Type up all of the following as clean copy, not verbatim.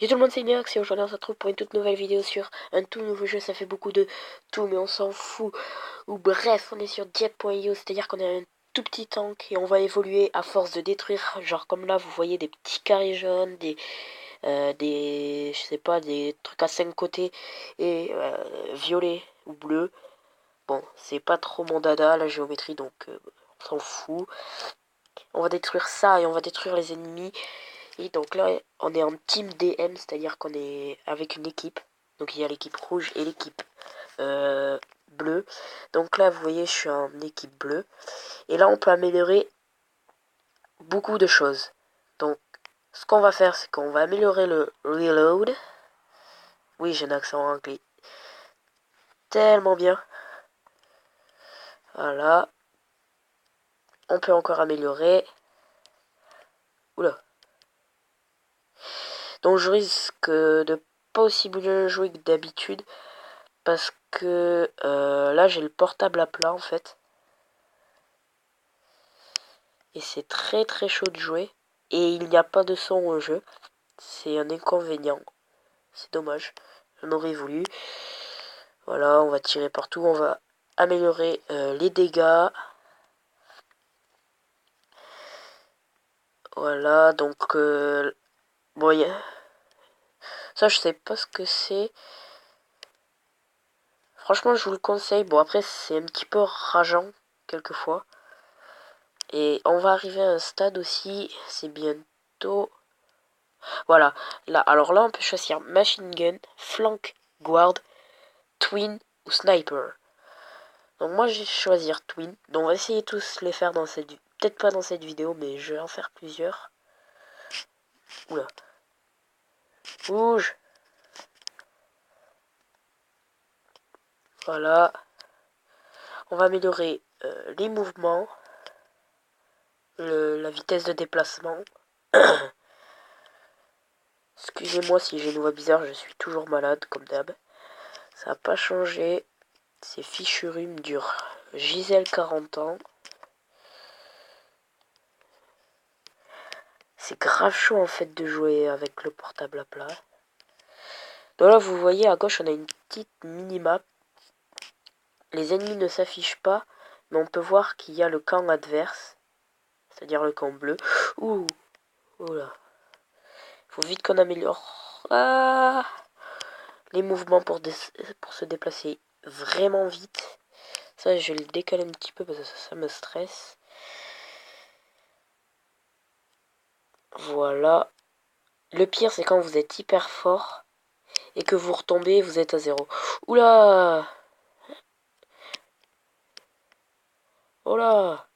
Yo tout le monde, c'est Inox et aujourd'hui on se retrouve pour une toute nouvelle vidéo sur un tout nouveau jeu. Ça fait beaucoup de tout mais on s'en fout. Ou bref, on est sur Jet.io, c'est-à-dire qu'on est un tout petit tank et on va évoluer à force de détruire. Genre comme là vous voyez des petits carrés jaunes, je sais pas, des trucs à 5 côtés et violets ou bleus. Bon, c'est pas trop mon dada la géométrie donc on s'en fout. On va détruire ça et on va détruire les ennemis. Et donc là, on est en team DM, c'est-à-dire qu'on est avec une équipe. Donc il y a l'équipe rouge et l'équipe bleue. Donc là, vous voyez, je suis en équipe bleue. Et là, on peut améliorer beaucoup de choses. Donc, ce qu'on va faire, c'est qu'on va améliorer le reload. Oui, j'ai un accent anglais. Tellement bien. Voilà. On peut encore améliorer. Oula. Donc je risque de pas aussi bien jouer que d'habitude. Parce que là, j'ai le portable à plat, en fait. Et c'est très très chaud de jouer. Et il n'y a pas de son au jeu. C'est un inconvénient. C'est dommage. J'en aurais voulu. Voilà, on va tirer partout. On va améliorer les dégâts. Voilà, donc... bon, ça, je sais pas ce que c'est. Franchement, je vous le conseille. Bon, après, c'est un petit peu rageant, quelquefois. Et on va arriver à un stade aussi. C'est bientôt... Voilà. Là, alors là, on peut choisir Machine Gun, Flank Guard, Twin ou Sniper. Donc moi, je vais choisir Twin. Donc on va essayer tous les faire dans cette... Peut-être pas dans cette vidéo, mais je vais en faire plusieurs. Oula. Bouge. Voilà. On va améliorer les mouvements. La vitesse de déplacement. Excusez-moi si j'ai une voix bizarre, je suis toujours malade, comme d'hab. Ça n'a pas changé. Ces fichus rhumes durent. Gisèle, 40 ans. C'est grave chaud en fait de jouer avec le portable à plat. Donc là, vous voyez à gauche, on a une petite minimap. Les ennemis ne s'affichent pas, mais on peut voir qu'il y a le camp adverse, c'est-à-dire le camp bleu. Ouh, oula. Faut vite qu'on améliore les mouvements pour se déplacer vraiment vite. Ça, je vais le décaler un petit peu parce que ça me stresse. Voilà. Le pire, c'est quand vous êtes hyper fort et que vous retombez, vous êtes à zéro. Oula! Oh là!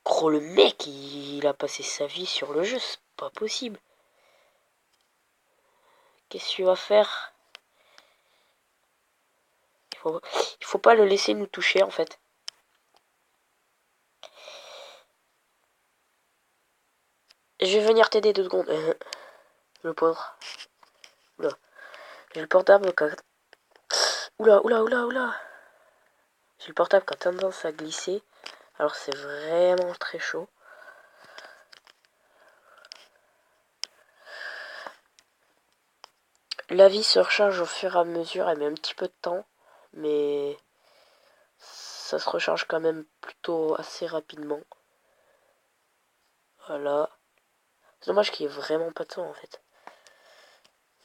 Gros, le mec, il a passé sa vie sur le jeu, c'est pas possible. Qu'est-ce que tu vas faire? Il faut pas le laisser nous toucher, en fait. Je vais venir t'aider 2 secondes. Le pauvre. Oula. J'ai le portable quand... Oula, oula, oula, oula. J'ai le portable qui a tendance à glisser. Alors c'est vraiment très chaud. La vie se recharge au fur et à mesure. Elle met un petit peu de temps. Mais ça se recharge quand même plutôt assez rapidement. Voilà. C'est dommage qu'il n'y ait vraiment pas de son en fait.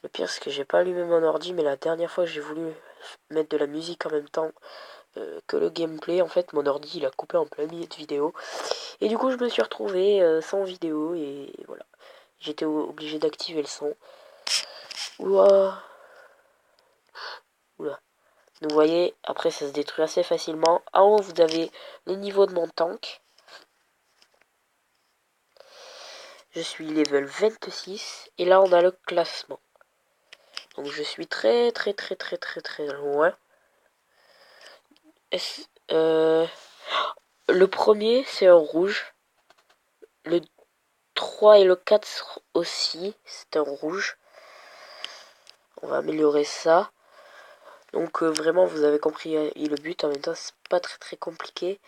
Le pire c'est que j'ai pas allumé mon ordi, mais la dernière fois que j'ai voulu mettre de la musique en même temps que le gameplay, en fait mon ordi il a coupé en plein milieu de vidéo. Et du coup je me suis retrouvé sans vidéo et voilà. J'étais obligé d'activer le son. Ouah. Oula. Donc vous voyez, après ça se détruit assez facilement. En haut vous avez le niveau de mon tank. Je suis level 26 et là on a le classement. Donc je suis très loin. Le premier c'est un rouge. Le 3 et le 4 aussi, c'est un rouge. On va améliorer ça. Donc vraiment vous avez compris le but. En même temps c'est pas très compliqué.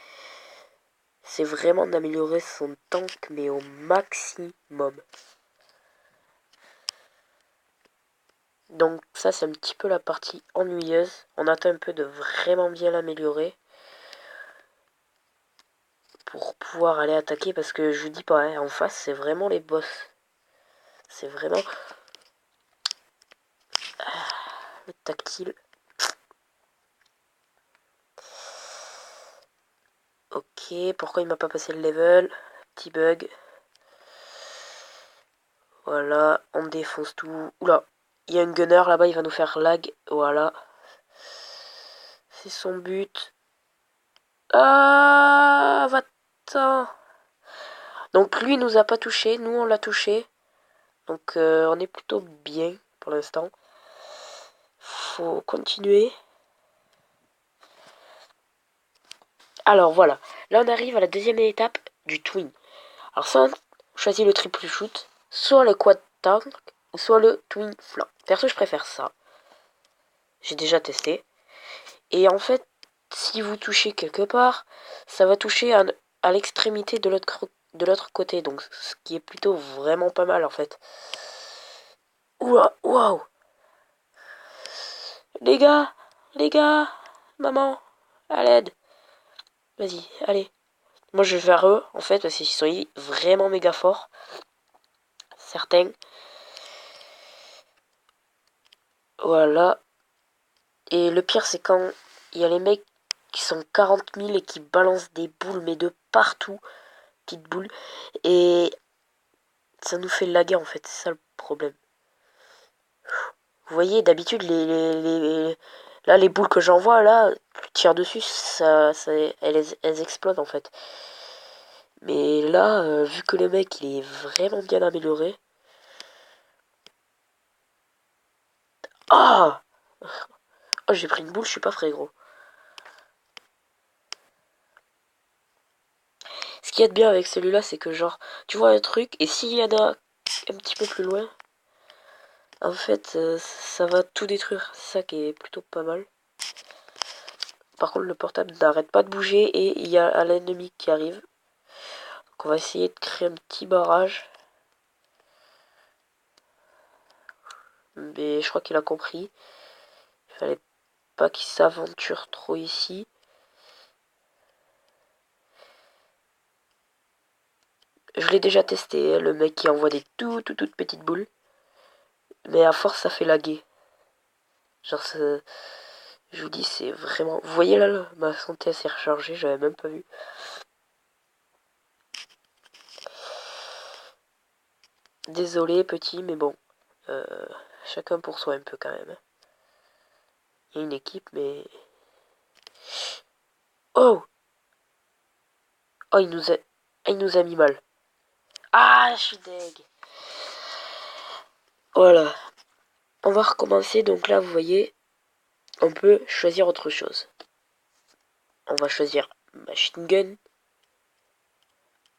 C'est vraiment d'améliorer son tank mais au maximum. Donc ça c'est un petit peu la partie ennuyeuse. On attend un peu de vraiment bien l'améliorer pour pouvoir aller attaquer, parce que je vous dis pas, hein, en face c'est vraiment les boss. C'est vraiment le tactile. Ok, pourquoi il m'a pas passé le level? Petit bug. Voilà, on défonce tout. Oula, il y a un gunner là-bas, il va nous faire lag. Voilà. C'est son but. Ah, va-t'en. Donc lui nous a pas touché, nous on l'a touché. Donc on est plutôt bien pour l'instant. Faut continuer. Alors voilà, là on arrive à la deuxième étape du twin. Alors soit on choisit le triple shoot, soit le quad tank, ou soit le twin flank. Perso je préfère ça. J'ai déjà testé. Et en fait, si vous touchez quelque part, ça va toucher à l'extrémité de l'autre côté. Donc ce qui est plutôt vraiment pas mal en fait. Ouah, waouh. Les gars, maman, à l'aide. Vas-y, allez. Moi je vais vers eux en fait parce qu'ils sont vraiment méga forts. Certains. Voilà. Et le pire c'est quand il y a les mecs qui sont 40 000 et qui balancent des boules mais de partout. Petites boules. Et ça nous fait laguer en fait, c'est ça le problème. Vous voyez, d'habitude, là, les boules que j'envoie, là, tu tires dessus, elles explosent en fait. Mais là, vu que le mec, il est vraiment bien amélioré. Ah, oh, j'ai pris une boule, je suis pas frais, gros. Ce qu'il y a de bien avec celui-là, c'est que genre, tu vois un truc, et s'il y en a un petit peu plus loin, en fait, ça va tout détruire. C'est ça qui est plutôt pas mal. Par contre, le portable n'arrête pas de bouger et il y a l'ennemi qui arrive. Donc on va essayer de créer un petit barrage. Mais je crois qu'il a compris. Il fallait pas qu'il s'aventure trop ici. Je l'ai déjà testé, hein, le mec qui envoie des toutes petites boules. Mais à force, ça fait laguer. Genre, je vous dis, c'est vraiment... Vous voyez là, ma santé s'est rechargée, j'avais même pas vu. Désolé, petit, mais bon. Euh, chacun pour soi un peu quand même. Il y a une équipe, mais... Oh! Oh, il nous a mis mal. Ah, je suis deg. Voilà. On va recommencer, donc là, vous voyez, on peut choisir autre chose. On va choisir machine gun.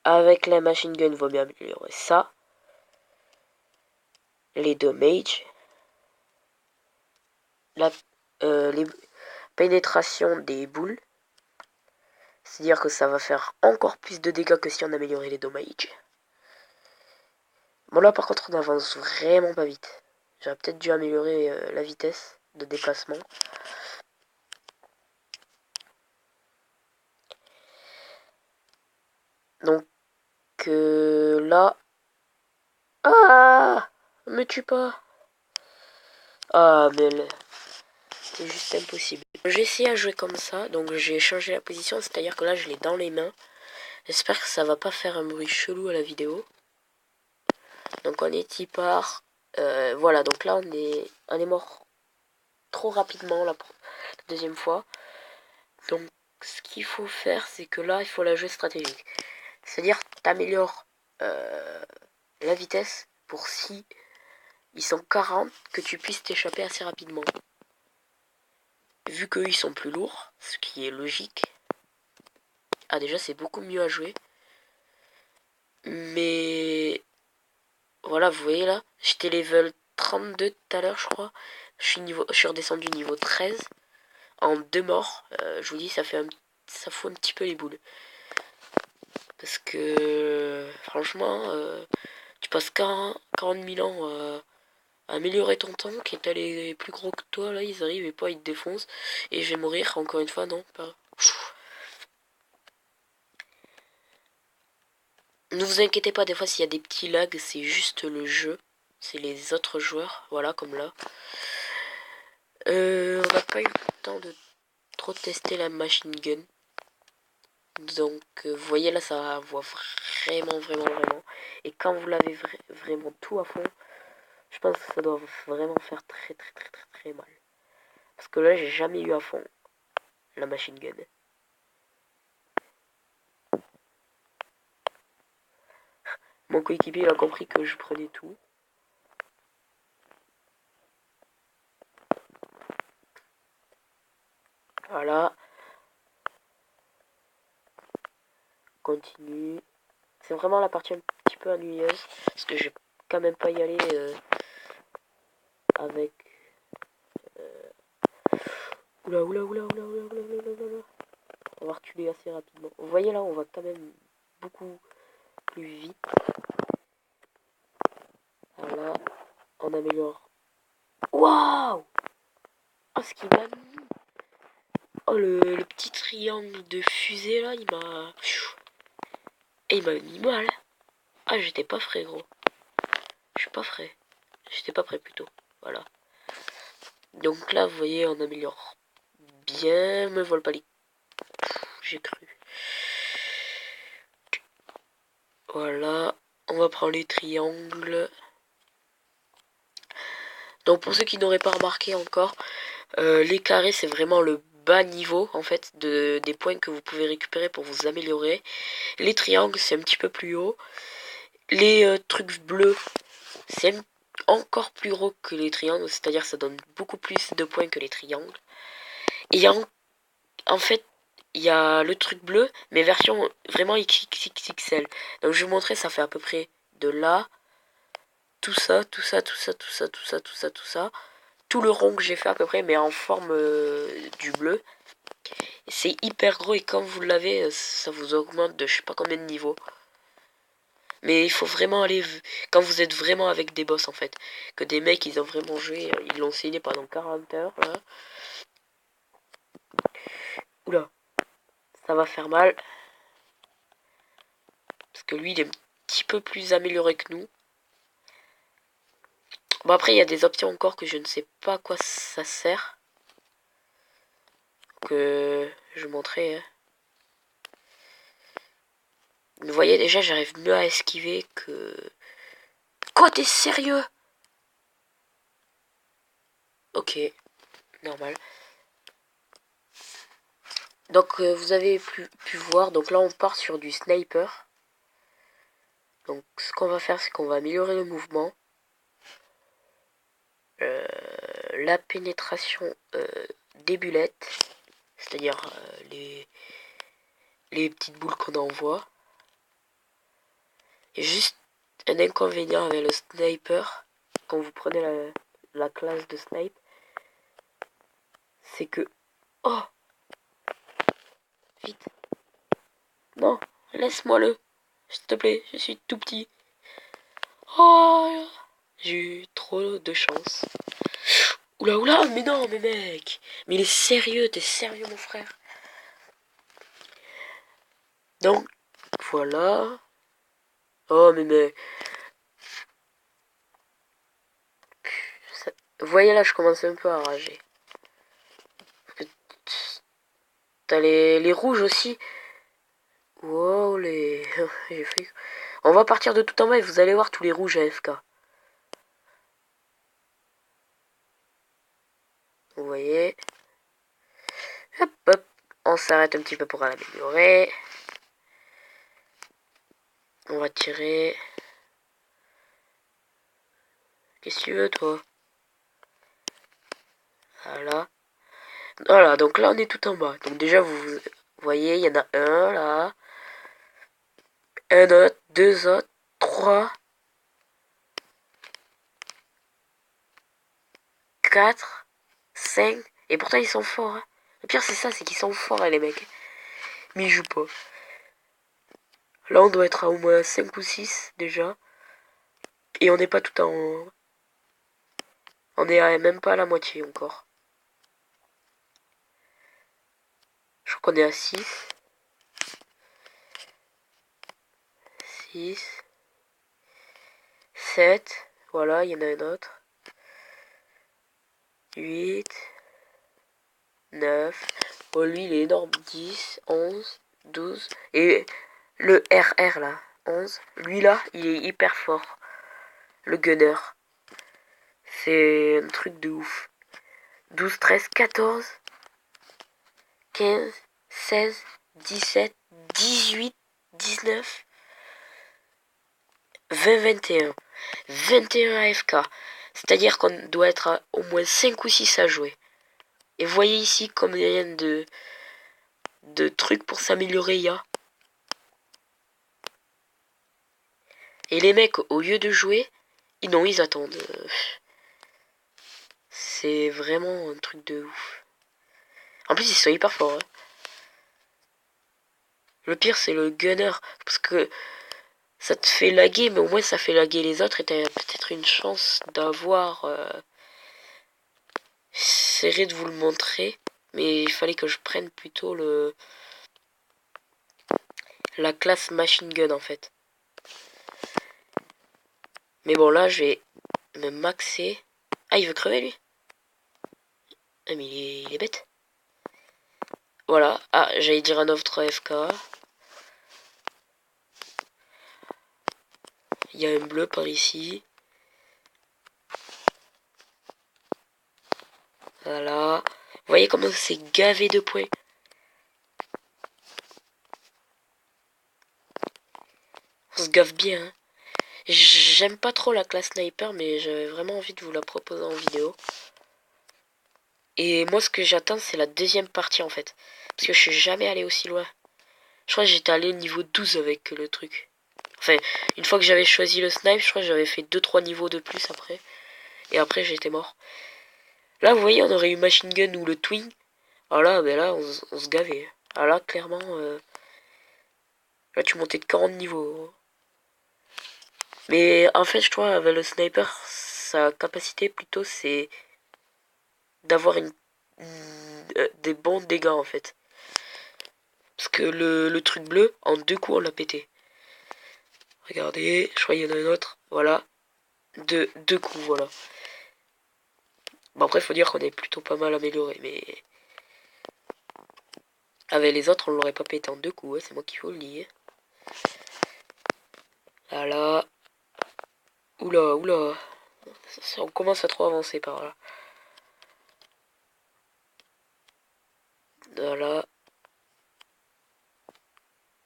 Avec la machine gun, il vaut mieux améliorer ça. Les dommages. Les pénétrations des boules. C'est-à-dire que ça va faire encore plus de dégâts que si on améliorait les dommages. Bon là par contre on avance vraiment pas vite. J'aurais peut-être dû améliorer la vitesse de déplacement. Donc là... Ah, me tue pas. Ah mais c'est juste impossible. J'ai essayé à jouer comme ça, donc j'ai changé la position, c'est-à-dire que là je l'ai dans les mains. J'espère que ça va pas faire un bruit chelou à la vidéo. Donc on est y part. Voilà, donc là on est mort trop rapidement la deuxième fois. Donc ce qu'il faut faire, c'est que là il faut la jouer stratégique. C'est-à-dire t'améliores la vitesse pour si ils sont 40 que tu puisses t'échapper assez rapidement. Vu qu'eux ils sont plus lourds, ce qui est logique. Ah déjà c'est beaucoup mieux à jouer. Mais voilà, vous voyez là, j'étais level 32 tout à l'heure je crois. Je suis redescendu niveau 13 en 2 morts. Je vous dis ça fout un petit peu les boules. Parce que franchement, tu passes 40 000 ans améliorer ton tank et t'as les plus gros que toi là, ils arrivent et pas ils te défoncent. Et je vais mourir encore une fois, non pas. Ne vous inquiétez pas, des fois s'il y a des petits lags, c'est juste le jeu. C'est les autres joueurs, voilà comme là. On n'a pas eu le temps de trop tester la machine gun. Donc vous voyez là ça voit vraiment. Et quand vous l'avez vraiment tout à fond, je pense que ça doit vraiment faire très mal. Parce que là j'ai jamais eu à fond la machine gun. Mon coéquipier il a compris que je prenais tout. Voilà. Continue. C'est vraiment la partie un petit peu ennuyeuse. Parce que je vais quand même pas y aller avec... Oula. On va reculer assez rapidement. Vous voyez là, on va quand même beaucoup plus vite. Voilà. On améliore. Waouh! Oh, ce qu'il m'a mis. Oh, le petit triangle de fusée là, il m'a... Et il m'a mis mal. Ah, j'étais pas frais, gros. Je suis pas frais. J'étais pas prêt plutôt. Voilà. Donc là, vous voyez, on améliore bien. Me vole pas les... J'ai cru. Voilà. On va prendre les triangles. Donc pour ceux qui n'auraient pas remarqué encore, les carrés c'est vraiment le bas niveau en fait des points que vous pouvez récupérer pour vous améliorer. Les triangles c'est un petit peu plus haut. Les trucs bleus c'est encore plus gros que les triangles, c'est-à-dire ça donne beaucoup plus de points que les triangles. Et en fait il y a le truc bleu mais version vraiment XXXL. Donc je vais vous montrer, ça fait à peu près de là, tout ça. Tout le rond que j'ai fait à peu près, mais en forme du bleu. C'est hyper gros et quand vous l'avez, ça vous augmente de je sais pas combien de niveaux. Mais il faut vraiment aller quand vous êtes vraiment avec des boss en fait. Que des mecs ils ont vraiment joué, ils l'ont signé pendant 40 heures. Là. Oula, ça va faire mal. Parce que lui il est un petit peu plus amélioré que nous. Bon après il y a des options encore que je ne sais pas à quoi ça sert. Que je vous montrerai. Hein. Vous voyez déjà j'arrive mieux à esquiver que... Quoi, t'es sérieux? Ok, normal. Donc vous avez pu voir, donc là on part sur du sniper. Donc ce qu'on va faire c'est qu'on va améliorer le mouvement. La pénétration des bulettes. C'est-à-dire les petites boules qu'on envoie. Et juste un inconvénient avec le sniper, quand vous prenez la classe de snipe, c'est que... Oh! Vite! Non! Laisse-moi le! S'il te plaît, je suis tout petit. Oh! J'ai eu trop de chance. Oula, mais non, mais mec! Mais il est sérieux, t'es sérieux, mon frère? Donc, voilà. Oh, mais mec. Vous voyez là, je commence un peu à rager. T'as les rouges aussi. Wow, les... J'ai fait... On va partir de tout en bas et vous allez voir tous les rouges AFK. Vous voyez. Hop. On s'arrête un petit peu pour l'améliorer. On va tirer. Qu'est-ce que tu veux, toi? Voilà, donc là, on est tout en bas. Donc déjà, vous voyez, il y en a un, là. Un autre, deux autres, trois, quatre, cinq. Et pourtant, ils sont forts. Hein. Le pire, c'est ça, c'est qu'ils sont forts, hein, les mecs. Mais ils jouent pas. Là, on doit être à au moins 5 ou 6 déjà. Et on n'est pas tout en haut. On est même pas à la moitié encore. Je crois qu'on est à 6. 6. 7. Voilà, il y en a un autre. 8. 9. Oh, lui, il est énorme. 10, 11, 12. Et le RR, là, 11. Lui, là, il est hyper fort. Le gunner. C'est un truc de ouf. 12, 13, 14, 15, 16, 17, 18, 19, 20, 21. 21 AFK. C'est-à-dire qu'on doit être à au moins 5 ou 6 à jouer. Et voyez ici combien de trucs pour s'améliorer il y a. Et les mecs, au lieu de jouer, non, ils attendent. C'est vraiment un truc de ouf. En plus, ils sont hyper forts. Hein. Le pire, c'est le gunner. Parce que ça te fait laguer, mais au moins ça fait laguer les autres. Et t'as peut-être une chance d'avoir... J'essaierai de vous le montrer. Mais il fallait que je prenne plutôt la classe machine gun en fait. Mais bon, là, je vais me maxer. Ah, il veut crever, lui. Ah, mais il est bête. Voilà. Ah, j'allais dire un autre FK. Il y a un bleu par ici. Voilà. Vous voyez comment c'est gavé de points. On se gave bien. Hein. J'aime pas trop la classe sniper, mais j'avais vraiment envie de vous la proposer en vidéo. Et moi, ce que j'attends, c'est la deuxième partie, en fait. Parce que je suis jamais allé aussi loin. Je crois que j'étais allé au niveau 12 avec le truc. Enfin, une fois que j'avais choisi le snipe, je crois que j'avais fait 2-3 niveaux de plus après. Et après, j'étais mort. Là, vous voyez, on aurait eu Machine Gun ou le Twin. Ah là, ben là, on se gavait. Ah là, clairement, là, tu montais de 40 niveaux. Mais en fait, je crois, avec le sniper, sa capacité plutôt, c'est d'avoir des bons dégâts, en fait. Parce que le truc bleu, en 2 coups, on l'a pété. Regardez, je crois qu'il y en a un autre. Voilà. Deux coups, voilà. Bon, après, faut dire qu'on est plutôt pas mal amélioré, mais... Avec les autres, on l'aurait pas pété en 2 coups, hein, c'est moi qui vous le dis. Là, là. Oula, oula. On commence à trop avancer par là. Voilà.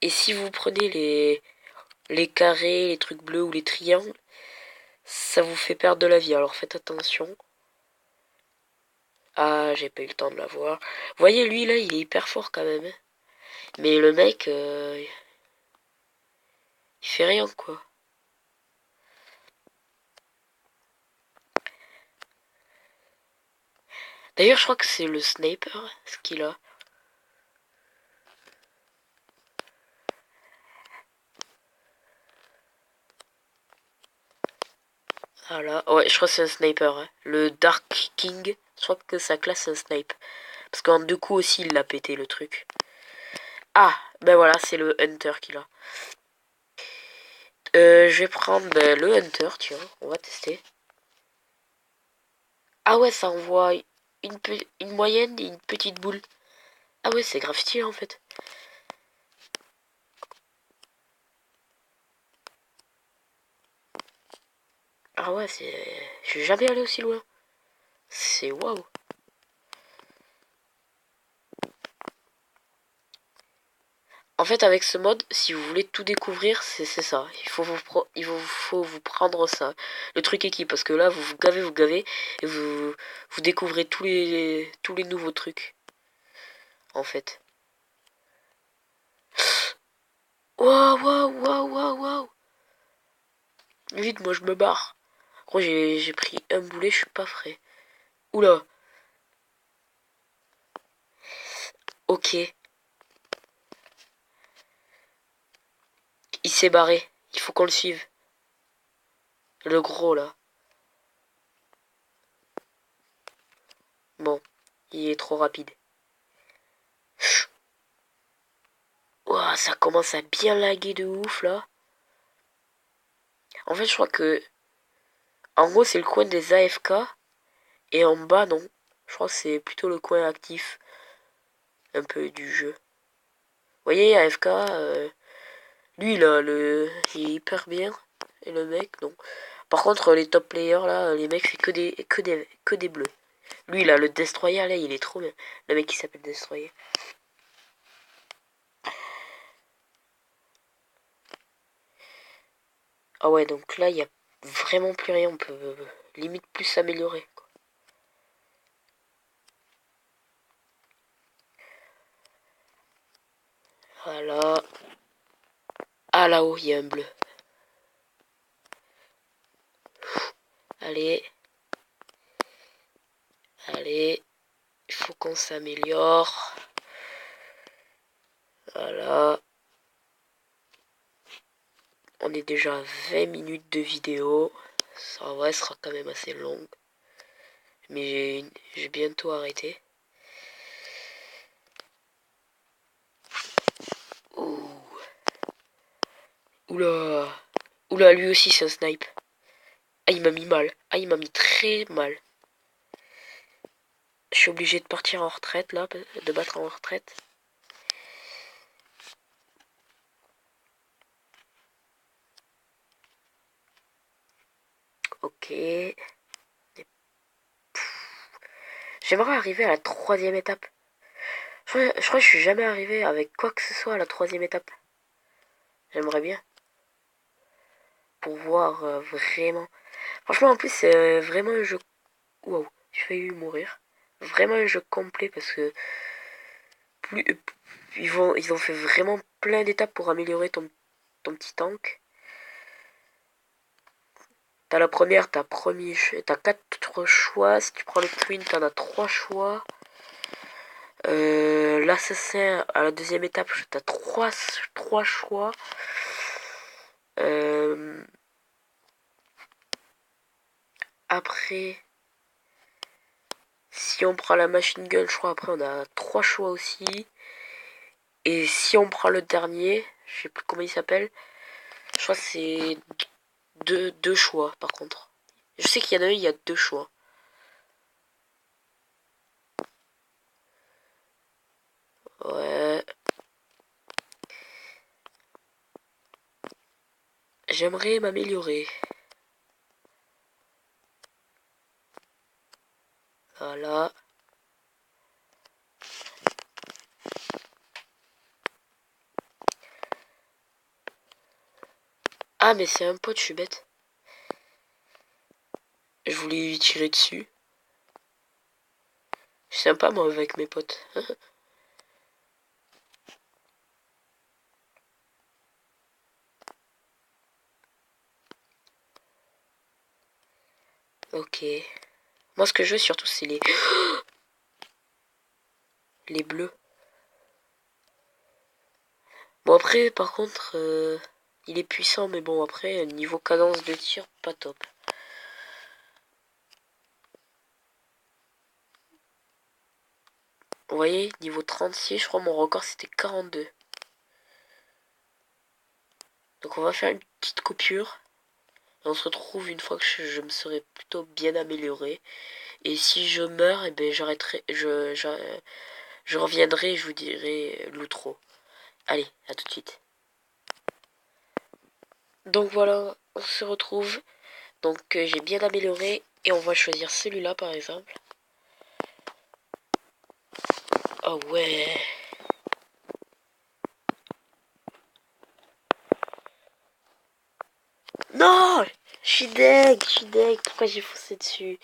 Et si vous prenez les carrés, les trucs bleus ou les triangles, ça vous fait perdre de la vie, alors faites attention. Ah, j'ai pas eu le temps de la voir. Vous voyez, lui, là, il est hyper fort quand même. Hein. Mais le mec, il fait rien, quoi. D'ailleurs, je crois que c'est le sniper, ce qu'il a. Voilà. Ouais, je crois que c'est un sniper. Hein. Le Dark King, je crois que sa classe, c'est un snipe. Parce qu'en 2 coups aussi, il l'a pété, le truc. Ah, ben voilà, c'est le Hunter qu'il a. Je vais prendre le Hunter, tiens, on va tester. Ah ouais, ça envoie une moyenne et une petite boule. Ah ouais, c'est grave stylé en fait. Ah ouais, c'est... Je suis jamais allé aussi loin. C'est waouh. En fait, avec ce mode, si vous voulez tout découvrir, c'est ça. Faut vous prendre ça. Le truc équipe, parce que là, vous gavez, et vous découvrez tous les nouveaux trucs. En fait. Waouh, waouh, waouh, waouh, waouh. Vite, moi je me barre. Gros, j'ai pris un boulet, je suis pas frais. Oula. Ok. Il s'est barré. Il faut qu'on le suive. Le gros, là. Bon, il est trop rapide. Ouah, ça commence à bien laguer de ouf là. En fait, je crois que en gros, c'est le coin des AFK et en bas, non. Je crois que c'est plutôt le coin actif un peu du jeu. Vous voyez, AFK, lui là, il est hyper bien. Et le mec, non. Par contre, les top players là, les mecs, c'est que des bleus. Lui là, le Destroyer là, il est trop bien. Le mec qui s'appelle Destroyer. Ah ouais, donc là, il y a vraiment plus rien. On peut limite plus s'améliorer. Voilà. Ah là-haut, il y a un bleu. Allez. Allez. Il faut qu'on s'améliore. Voilà. On est déjà à 20 minutes de vidéo. Ça va, sera quand même assez long. Mais j'ai bientôt arrêté. Ouh. Oula. Oula, lui aussi c'est un snipe. Ah, il m'a mis mal. Ah, il m'a mis très mal. Je suis obligé de partir en retraite là, de battre en retraite. Ok. J'aimerais arriver à la 3e étape. Je crois que je suis jamais arrivé avec quoi que ce soit à la 3e étape. J'aimerais bien. Pour voir vraiment. Franchement, en plus, c'est vraiment un jeu. Waouh, j'ai failli mourir. Vraiment un jeu complet parce que plus ils ont fait vraiment plein d'étapes pour améliorer ton petit tank. T'as la première, t'as 4 choix. Si tu prends le twin, t'en as 3 choix. L'assassin à la 2e étape, t'as 3 choix. Après, si on prend la machine gun, je crois après on a 3 choix aussi. Et si on prend le dernier, je sais plus comment il s'appelle, je crois que c'est deux choix par contre. Je sais qu'il y en a un, il y a 2 choix. Ouais. J'aimerais m'améliorer. Voilà. Ah mais c'est un pote, je suis bête. Je voulais lui tirer dessus. Je suis sympa moi avec mes potes. Ok. Moi ce que je veux surtout c'est les bleus. Bon après par contre il est puissant mais bon après niveau cadence de tir pas top. Vous voyez niveau 36 je crois mon record c'était 42. Donc on va faire une petite coupure. Et on se retrouve une fois que je me serai plutôt bien amélioré. Et si je meurs, eh ben j'arrêterai, je reviendrai et je vous dirai l'outro. Allez, à tout de suite. Donc voilà, on se retrouve. Donc j'ai bien amélioré et on va choisir celui-là par exemple. Oh ouais. Non, je suis deg. Pourquoi j'ai foncé dessus?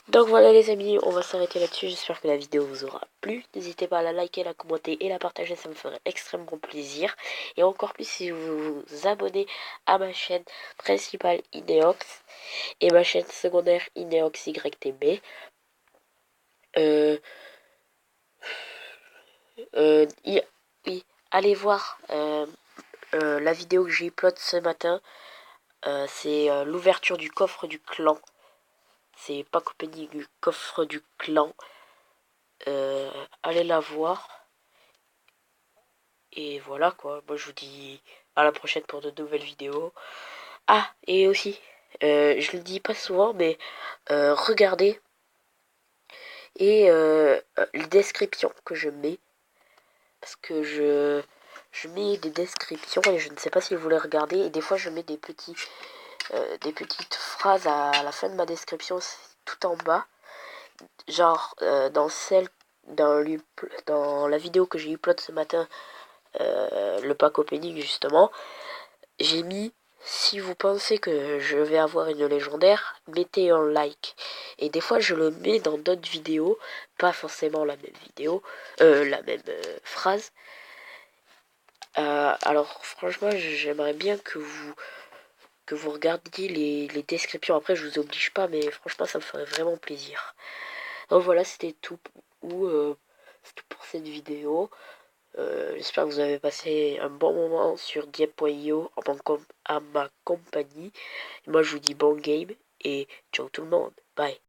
Donc voilà les amis, on va s'arrêter là-dessus. J'espère que la vidéo vous aura plu. N'hésitez pas à la liker, la commenter et la partager, ça me ferait extrêmement plaisir. Et encore plus si vous vous abonnez à ma chaîne principale Ineox et ma chaîne secondaire Ineox YTB. Oui, allez voir la vidéo que j'ai upload ce matin. C'est l'ouverture du coffre du clan. c'est Pack Opening coffre du clan. Allez la voir. Et voilà quoi, moi je vous dis à la prochaine pour de nouvelles vidéos. Ah, et aussi, je le dis pas souvent, mais regardez et les descriptions que je mets. Parce que je mets des descriptions et je ne sais pas si vous les regardez. Et des fois je mets des petites phrases à la fin de ma description tout en bas. Genre dans la vidéo que j'ai upload ce matin, le pack opening justement, j'ai mis si vous pensez que je vais avoir une légendaire, mettez un like. Et des fois je le mets dans d'autres vidéos, pas forcément la même vidéo, la même phrase. Alors franchement j'aimerais bien que vous regardiez les descriptions. Après je vous oblige pas, mais franchement ça me ferait vraiment plaisir. Donc voilà, c'était tout, c'est tout pour cette vidéo. J'espère que vous avez passé un bon moment sur Diep.io à ma compagnie. Et moi je vous dis bon game et ciao tout le monde. Bye.